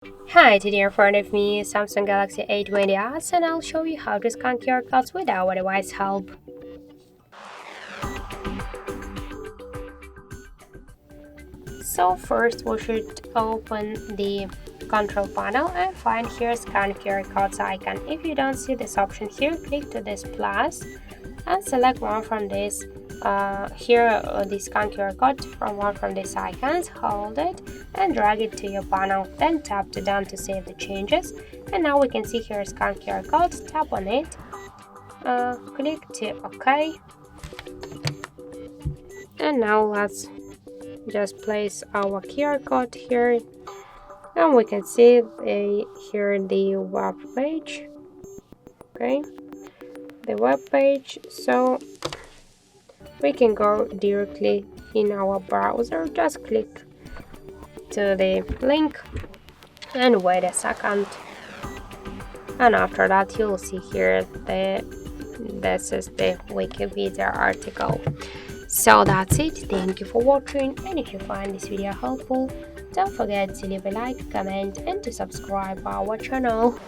Hi, today in front of me is Samsung Galaxy A20s and I'll show you how to scan QR codes with our device help. So first we should open the control panel and find here scan QR codes icon. If you don't see this option here, click to this plus and select one from this the scan QR code from one from these icons. Hold it and drag it to your panel, then tap to done to save the changes. And now we can see here scan QR code. Tap on it, click to OK, and now let's just place our QR code here, and we can see here the web page. Okay, the web page, so we can go directly in our browser. Just click to the link and wait a second, and after that you'll see here this is the Wikipedia article. So that's it. Thank you for watching, and if you find this video helpful, don't forget to leave a like, comment and to subscribe our channel.